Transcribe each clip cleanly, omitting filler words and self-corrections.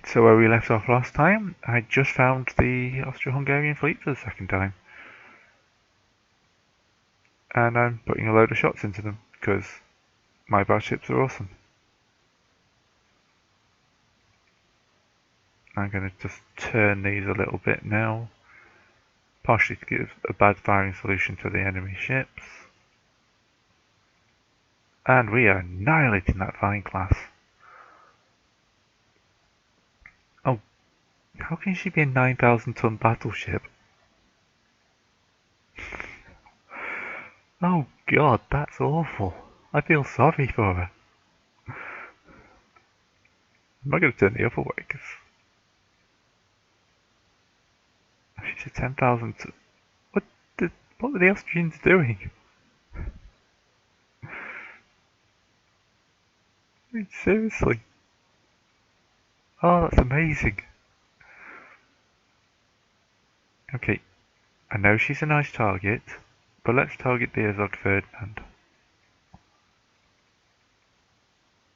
So where we left off last time, I just found the Austro-Hungarian fleet for the second time. And I'm putting a load of shots into them, because my battleships are awesome. I'm going to just turn these a little bit now, partially to give a bad firing solution to the enemy ships. And we are annihilating that flying class. Oh, how can she be a 9,000 ton battleship? Oh god, that's awful. I feel sorry for her. I'm not going to turn the other way, because she's a 10,000 ton. What were the Austrians doing? I mean, seriously. Oh, that's amazing. Okay, I know she's a nice target, but let's target the Azog Ferdinand.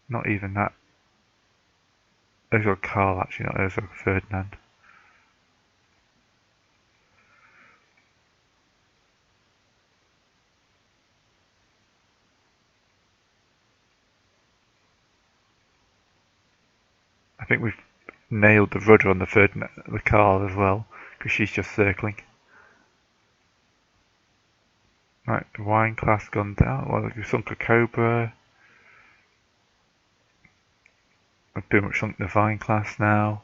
Not even that. Azog Karl, actually, not Azog Ferdinand. I think we've nailed the rudder on the Ferdinand, the Karl as well, because she's just circling. Right, the Wine class gone down. Well, we've sunk a Cobra. We've pretty much sunk the Vine class now.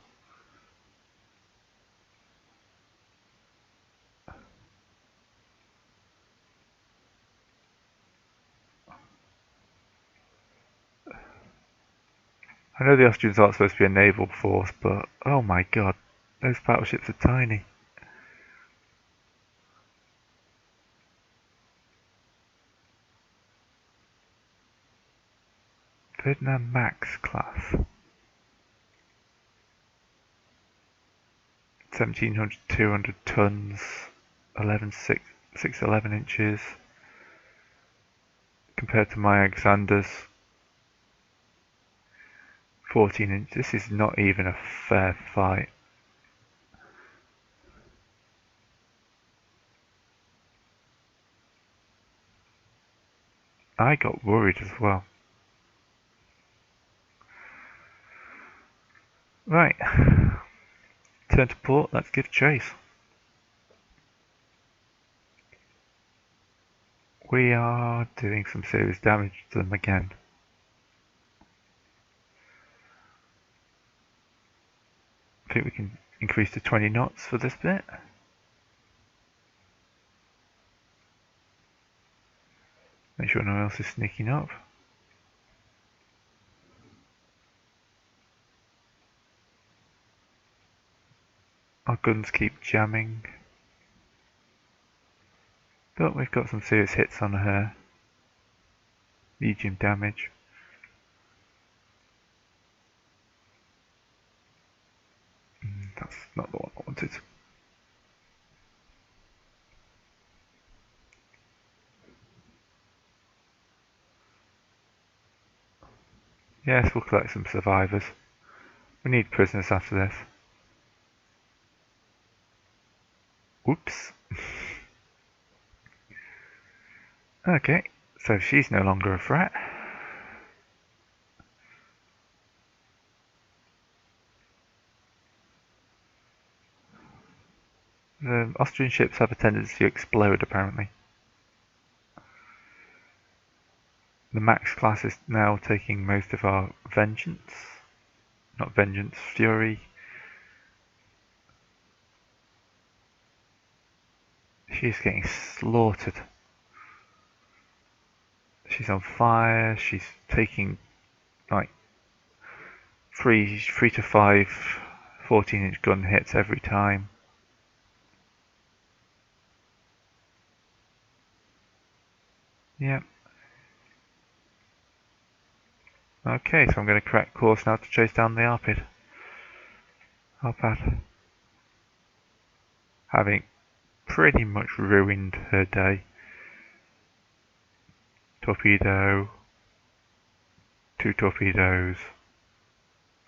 I know the Austrians aren't supposed to be a naval force, but oh my god, those battleships are tiny. Ferdinand Max class. 1700, 200 tons, 11, 6, 11 inches. Compared to my Alexander's 14 inches. This is not even a fair fight. I got worried as well. Right. Turn to port, let's give chase. We are doing some serious damage to them again. I think we can increase to 20 knots for this bit. Make sure no one else is sneaking up. Our guns keep jamming. But we've got some serious hits on her. Medium damage. That's not the one I wanted. Yes, we'll collect some survivors. We need prisoners after this. Whoops. Okay, so she's no longer a threat. The Austrian ships have a tendency to explode, apparently. The Max class is now taking most of our vengeance. Not vengeance, fury. She's getting slaughtered. She's on fire. She's taking like 3 to 5 14-inch gun hits every time. Yep. Okay, so I'm going to correct course now to chase down the Arpid. Arpad. Having pretty much ruined her day. Torpedo. 2 torpedoes.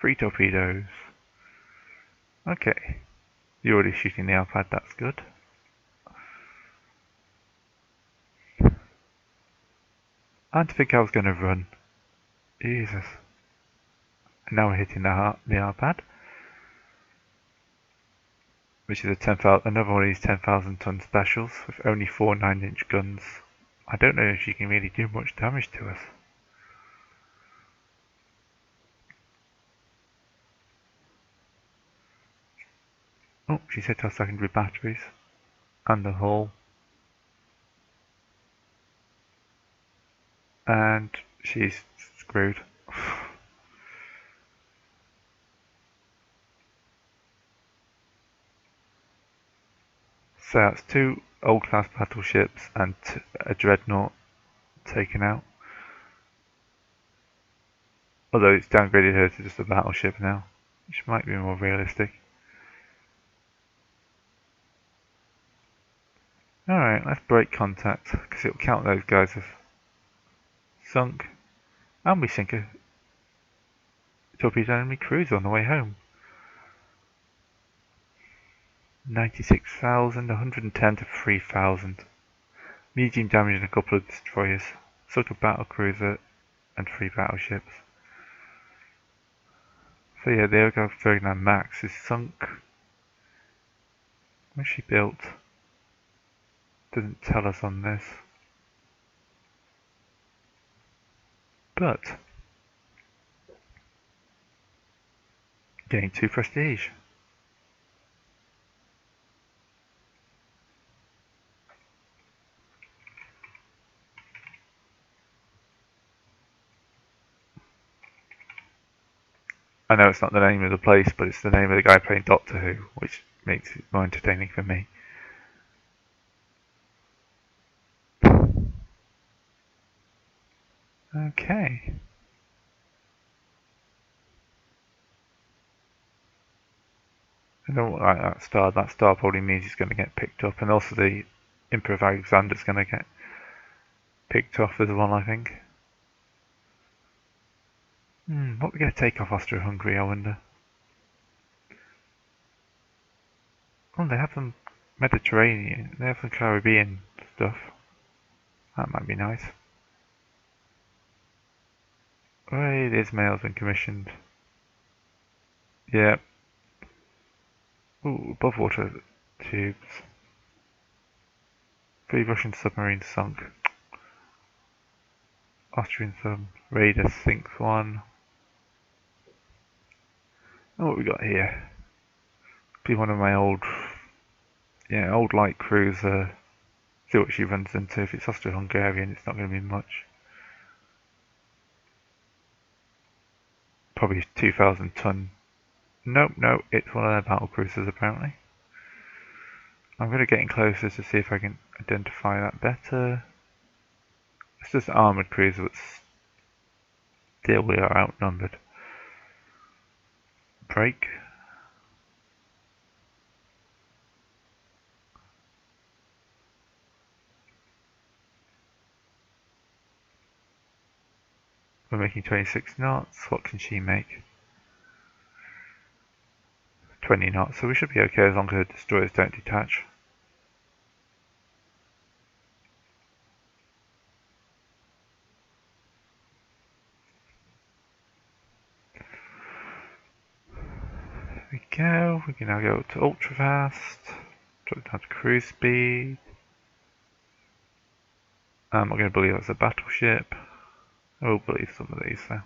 3 torpedoes. Okay, you're already shooting the iPad, that's good. I didn't think I was going to run. Jesus. And now we're hitting the iPad, which is another one of these 10,000 ton specials with only 4 9-inch guns. I don't know if she can really do much damage to us. Oh, she's hit our secondary batteries and the hull. And she's screwed. So that's 2 old class battleships and a dreadnought taken out. Although it's downgraded her to just a battleship now, which might be more realistic. Alright, let's break contact, because it'll count those guys as sunk. And we sink a torpedo enemy cruiser on the way home. 96,000, 110 to 3,000. Medium damage and a couple of destroyers. Sunk a battle cruiser and 3 battleships. So yeah, the Ergo 39 Max is sunk. Where's she built? Doesn't tell us on this. But getting 2 prestige. I know it's not the name of the place, but it's the name of the guy playing Doctor Who, which makes it more entertaining for me. Okay. I don't like that star. That star probably means he's going to get picked up, and also the Emperor of Alexander's going to get picked off as well, I think. What are we going to take off Austro-Hungary, I wonder? Oh, they have some Mediterranean, they have some Caribbean stuff. That might be nice. Right, Ismail's been commissioned. Yeah. Ooh, above water tubes. 3 Russian submarines sunk. Austrian sub raider sinks 1. Oh, what we got here? Be one of my old light cruiser. See what she runs into. If it's Austro-Hungarian, it's not going to be much. Probably 2,000 ton. Nope, no, it's one of their battle cruisers apparently. I'm going to get in closer to see if I can identify that better. It's just an armoured cruiser, but still we are outnumbered. Break. We're making 26 knots. What can she make? 20 knots, so we should be okay as long as the destroyers don't detach. There we go. We can now go to ultra fast. Drop down to cruise speed. I'm not going to believe that's a battleship. I will believe some of these though.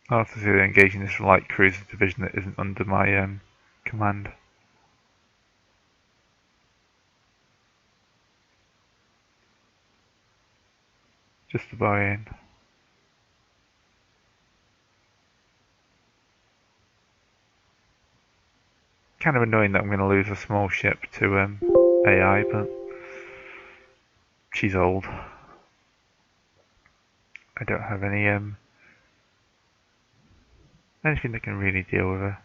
I'll have to see they're engaging this light cruiser division that isn't under my command. Just to buy in. Kind of annoying that I'm going to lose a small ship to AI, but she's old. I don't have anything that can really deal with her.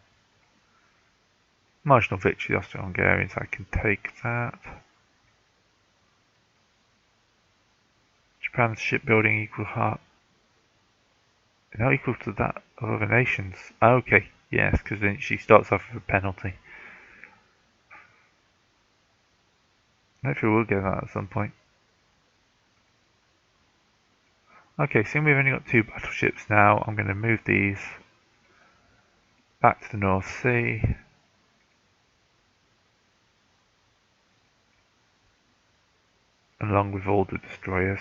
Marginal victory, Austro-Hungarians, I can take that. Japan's shipbuilding equal heart. Not equal to that of other nations. Okay, yes, because then she starts off with a penalty. Hopefully we'll get that at some point. Okay, seeing we've only got 2 battleships now, I'm going to move these back to the North Sea. Along with all the destroyers.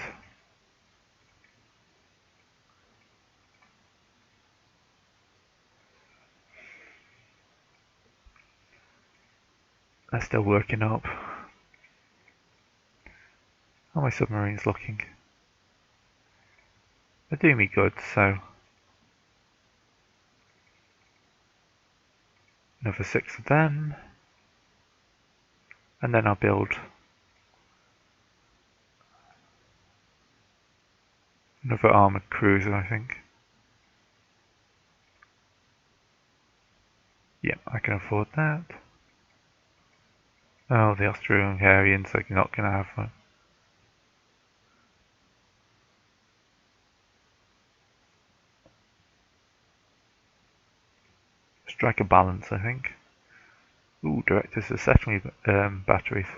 They're still working up. How are my submarines looking? They're doing me good, so another 6 of them. And then I'll build another armoured cruiser, I think. Yep, I can afford that. Oh, the Austro-Hungarians are not going to have one. Strike a balance, I think. Ooh, directors are settling batteries.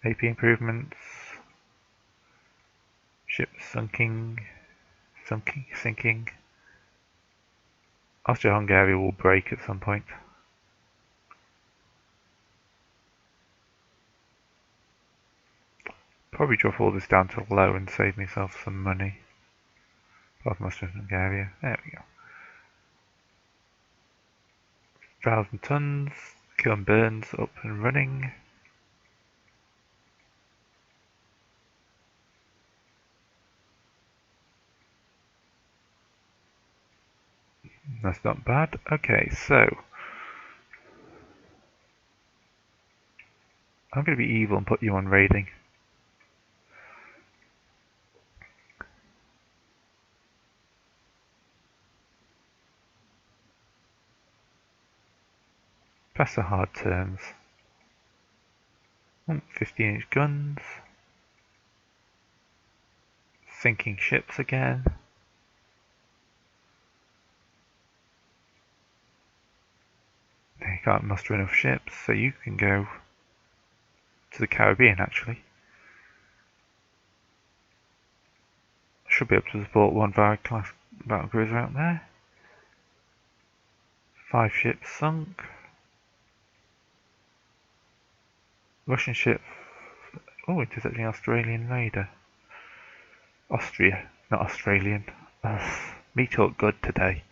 AP improvements. Ships sinking. Austro-Hungary will break at some point. Probably drop all this down to low and save myself some money. Apart from Austro-Hungary. There we go. 1,000 tons. Kiln burns up and running. That's not bad. Okay, so I'm going to be evil and put you on raiding. Pass the hard terms. 15-inch guns. Sinking ships again. They can't muster enough ships, so you can go to the Caribbean actually. Should be able to support 1 Varag class battle cruiser out there. 5 ships sunk. Russian ship. Oh, intercepting Australian raider. Austria, not Australian. Me talk good today.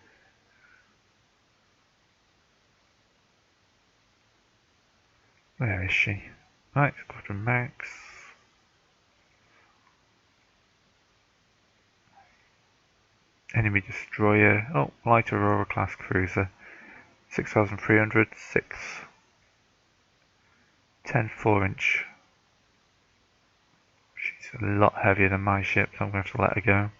Where is she? Right, Squadron Max. Enemy destroyer. Oh, light Aurora class cruiser. 6,300, 6. 10 4-inch. She's a lot heavier than my ship, so I'm going to have to let her go.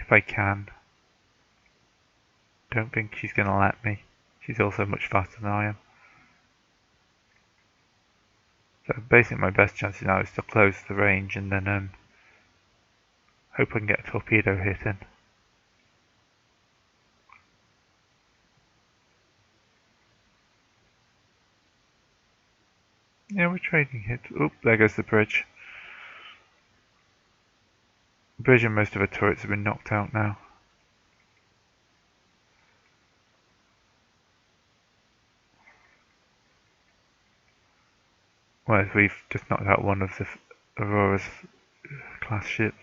If I can. Don't think she's going to let me. She's also much faster than I am. So basically my best chance now is to close the range and then hope I can get a torpedo hit in. Yeah, we're trading hits. Oop, there goes the bridge. The bridge and most of her turrets have been knocked out now. Whereas we've just knocked out one of the Aurora's class ships.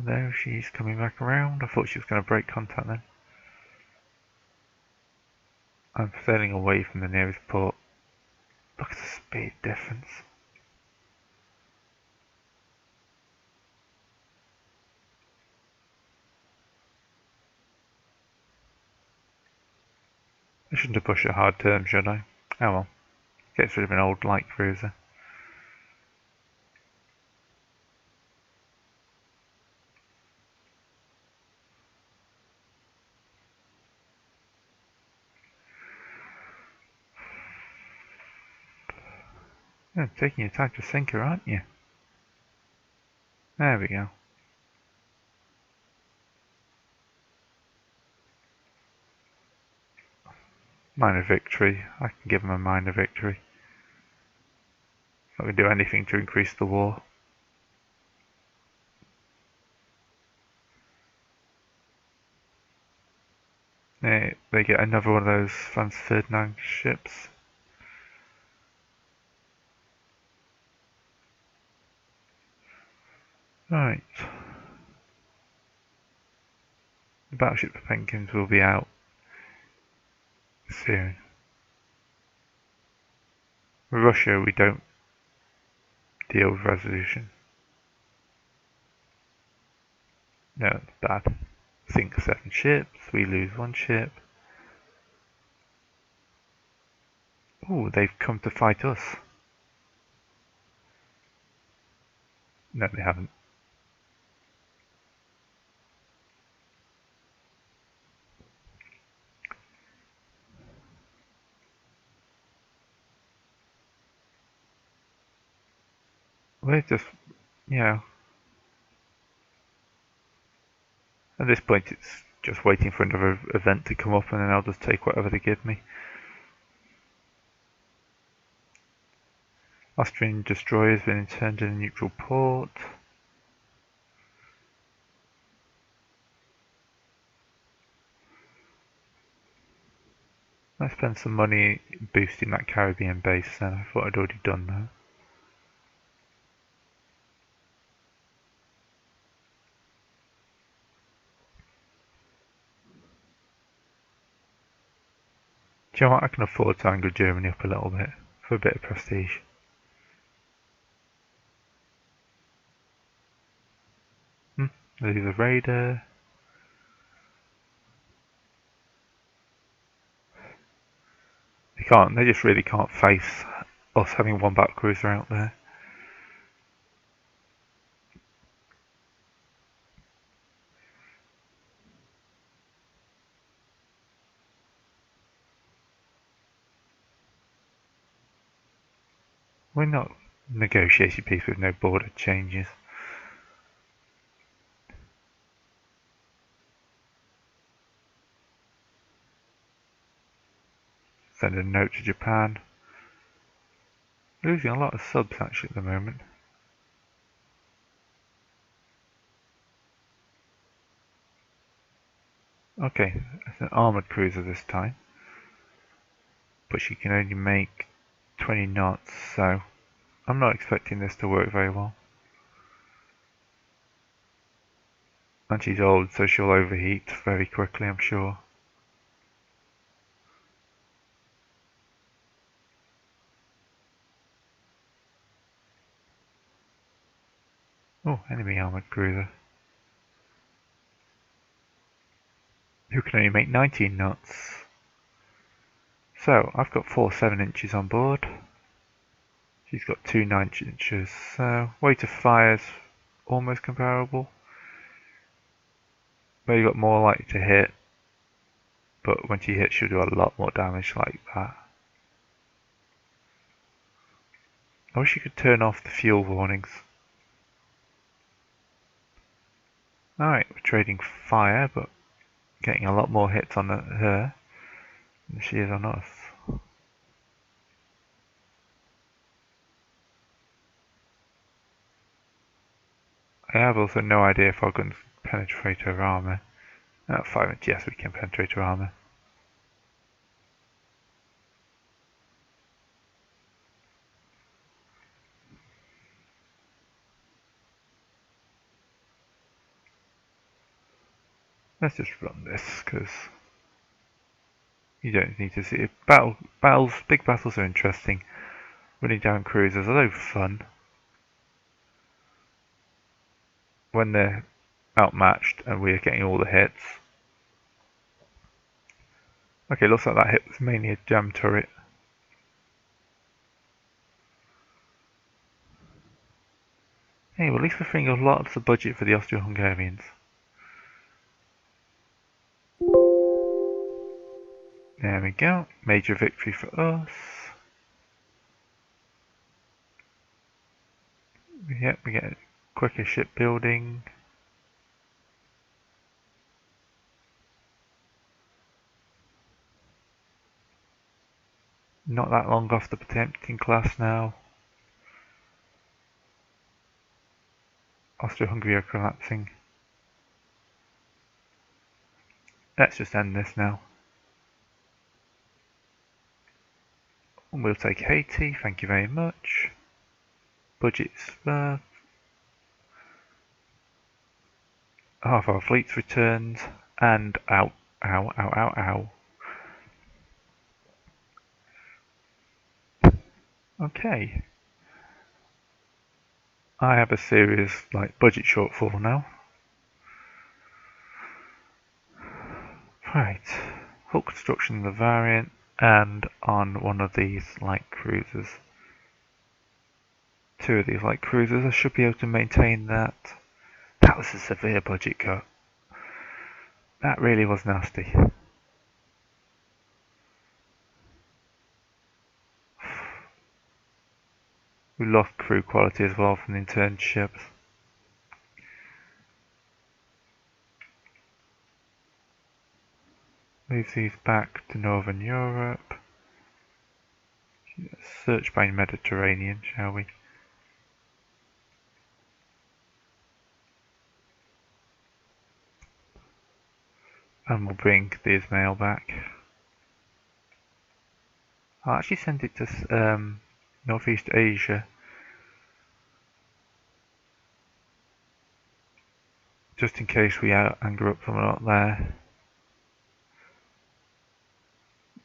There she's coming back around. I thought she was going to break contact then. I'm sailing away from the nearest port. Look at the speed difference. I shouldn't have pushed a hard term, should I? Oh well. Gets rid of an old light cruiser. You're taking your time to sink her, aren't you? There we go. Minor victory. I can give them a minor victory. Not going to do anything to increase the war. They get another one of those Franz Ferdinand ships. Right. The battleship Potemkins will be out soon. With Russia, we don't deal with resolution. No, it's bad. Sink 7 ships, we lose 1 ship. Ooh, they've come to fight us. No, they haven't. We're just, you know, at this point it's just waiting for another event to come up and then I'll just take whatever they give me. Austrian destroyer has been interned in a neutral port. I spent some money boosting that Caribbean base then. I thought I'd already done that. Do you know what? I can afford to angle Germany up a little bit for a bit of prestige. There's a raider. They just really can't face us having one battlecruiser out there. We're not negotiating peace with no border changes. Send a note to Japan. Losing a lot of subs actually at the moment. Okay, it's an armoured cruiser this time. But she can only make 20 knots, so I'm not expecting this to work very well. And she's old, so she'll overheat very quickly, I'm sure. Oh, enemy armoured cruiser. Who can only make 19 knots. So, I've got 4 7-inches on board. She's got 2 9-inches, so weight of fire's almost comparable. But you've got more likely to hit, but when she hits she'll do a lot more damage like that. I wish you could turn off the fuel warnings. Alright, we're trading fire, but getting a lot more hits on her than she is on us. I have also no idea if our guns penetrate her armour. At 5 inches, yes, we can penetrate her armour. Let's just run this, because you don't need to see it. Big battles are interesting. Running down cruisers, although fun, when they're outmatched and we're getting all the hits. Okay, looks like that hit was mainly a jam turret. Hey, well, at least we're freeing up lots of budget for the Austro-Hungarians. There we go, major victory for us. Yep, we get quicker shipbuilding. Not that long off the Potemkin class now. Austro-Hungary are collapsing. Let's just end this now. We'll take Haiti, thank you very much. Budgets, half our fleet's returned, and ow, ow, ow, ow, ow. Okay. I have a serious budget shortfall now. Right. Hull construction of the variant and on one of these light cruisers. Two of these light cruisers, I should be able to maintain that. That was a severe budget cut. That really was nasty. We lost crew quality as well from the internships. Move these back to Northern Europe. Search by Mediterranean, shall we? And we'll bring the Ismail back. I'll actually send it to Northeast Asia. Just in case we anger up someone out there.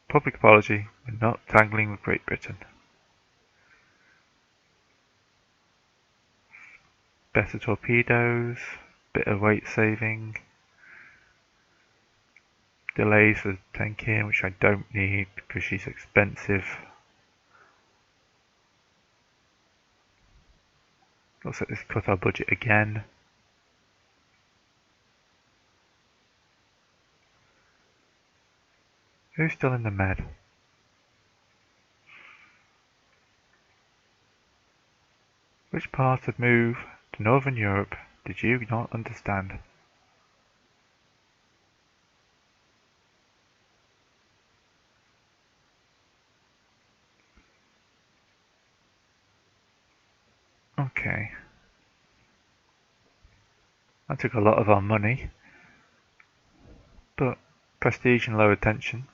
Public apology, we're not tangling with Great Britain. Better torpedoes, bit of weight saving. Delays for Tenkin, which I don't need because she's expensive. Looks like this cut our budget again. Who's still in the med? Which part of move to Northern Europe did you not understand? Okay. That took a lot of our money. But prestige and low attention.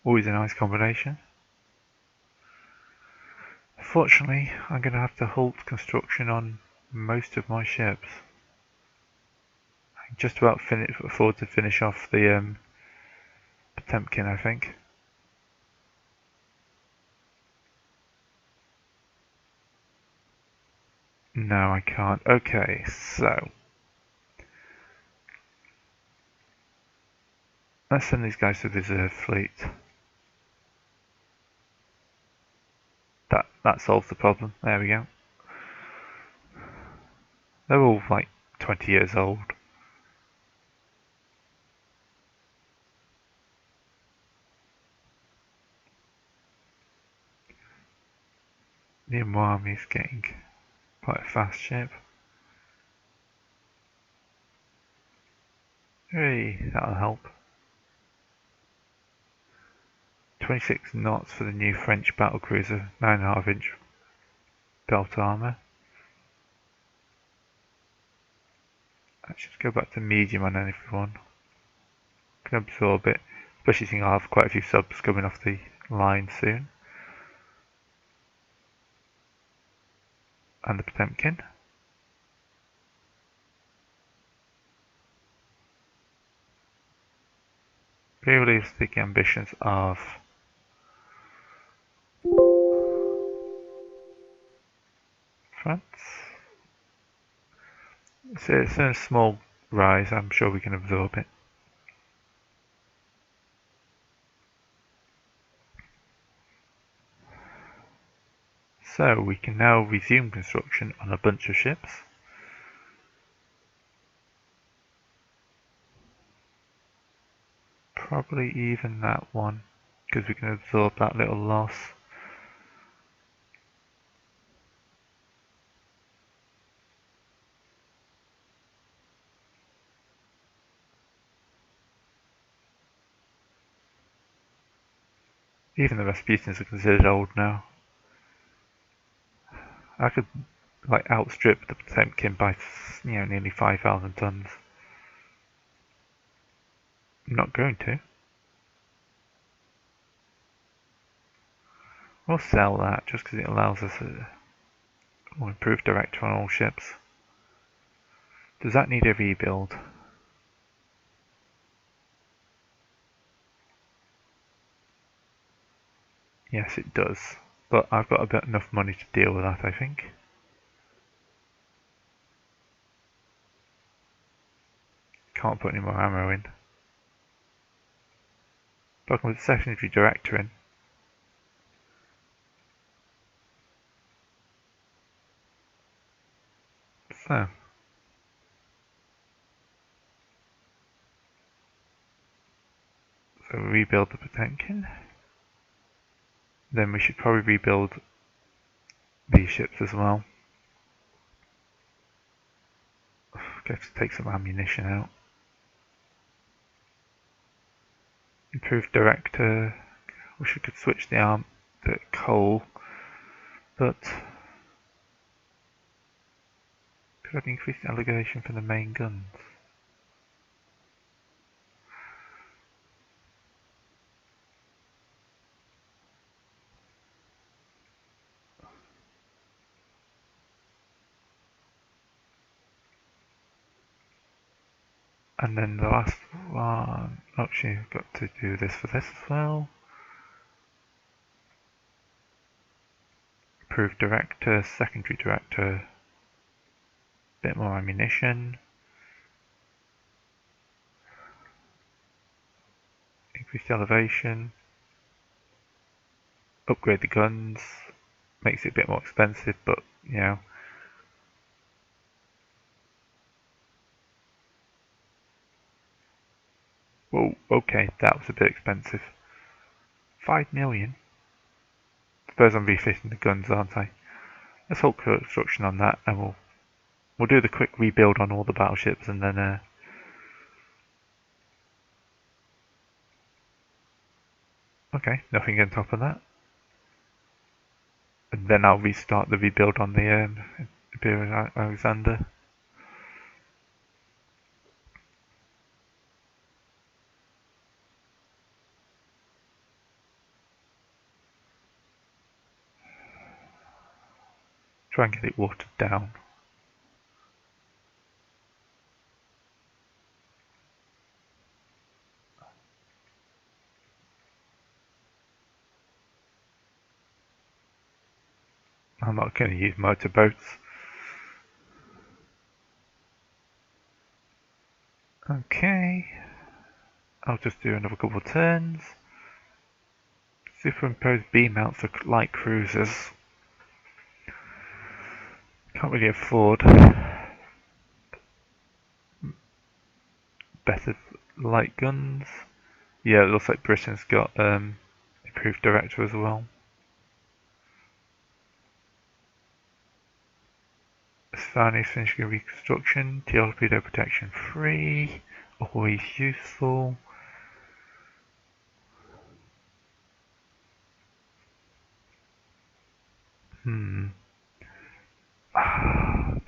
Always a nice combination. Fortunately, I'm going to have to halt construction on most of my ships. I can just about afford to finish off the Potemkin, I think. No, I can't. Okay, so let's send these guys to the reserve fleet. That solves the problem. There we go. They're all 20 years old. The Umwami is getting quite a fast ship. Hey, that'll help. 26 knots for the new French battlecruiser, 9.5-inch belt armour. Let's just go back to medium on anyone. Can absorb it, especially seeing I'll have quite a few subs coming off the line soon. And the Potemkin. Realistic ambitions of France. It's a small rise, I'm sure we can absorb it. So we can now resume construction on a bunch of ships. Probably even that one, because we can absorb that little loss. Even the Rasputins are considered old now. I could like outstrip the Potemkin by nearly 5,000 tons. I'm not going to. We'll sell that just because it allows us a improved director on all ships. Does that need a rebuild? Yes, it does. But I've got enough money to deal with that, I think. Can't put any more ammo in. But I can put the secondary director in. So. So rebuild the Potemkin. Then we should probably rebuild these ships as well. Get to take some ammunition out. Improved director. Wish we could switch the coal, but could I increase the elevation for the main guns? And then the last one, actually I've got to do this for this as well. Improved director, secondary director, bit more ammunition. Increase the elevation. Upgrade the guns. Makes it a bit more expensive, but you know. Whoa, okay, that was a bit expensive. 5 million? I suppose I'm refitting the guns, aren't I? Let's hold construction on that, and we'll do the quick rebuild on all the battleships, and then okay, nothing on top of that. And then I'll restart the rebuild on the Imperial Alexander. Try and get it watered down. I'm not going to use motorboats. Okay. I'll just do another couple of turns. Superimpose beam mounts for light cruisers. Can't really afford better light guns. Yeah, it looks like Britain's got improved director as well. Spanish finishing reconstruction, torpedo protection 3, always useful.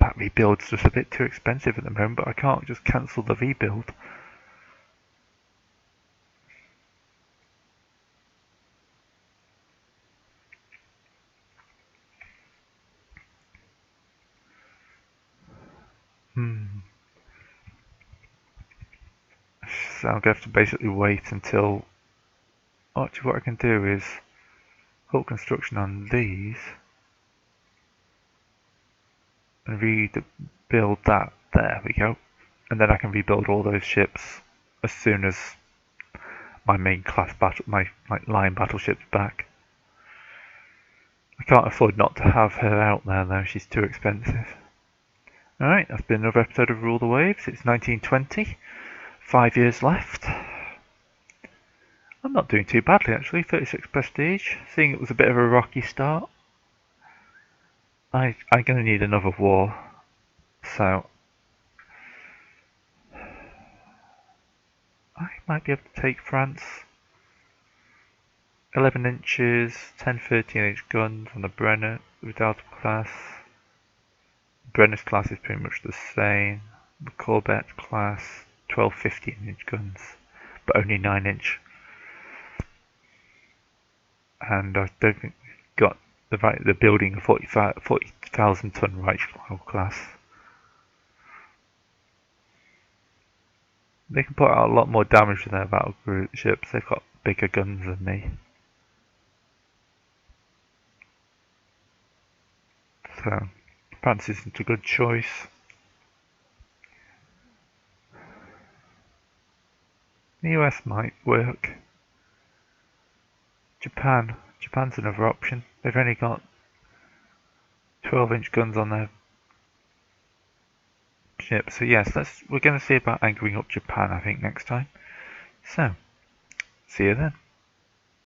That rebuild's just a bit too expensive at the moment, but I can't just cancel the rebuild. So I'm going to have to basically wait until... Actually, what I can do is halt construction on these and rebuild that. There we go. And then I can rebuild all those ships as soon as my main class battle, my line battleship's back. I can't afford not to have her out there though, she's too expensive. Alright, that's been another episode of Rule the Waves. It's 1920. 5 years left. I'm not doing too badly actually, 36 prestige. Seeing it was a bit of a rocky start. I'm going to need another war. So I might be able to take France 11 inches, 10, 13-inch guns on the Brenner Redoubtable class. Brenner's class is pretty much the same. The Corvette class, 12, 15-inch guns, but only 9-inch. And I don't think we've got the building a 40,000 ton Reichsflak class. They can put out a lot more damage than their battle group ships. They've got bigger guns than me. So, France isn't a good choice. The US might work. Japan's another option. They've only got 12-inch guns on their ship. So yes, we're going to see about angering up Japan, I think, next time. So, see you then.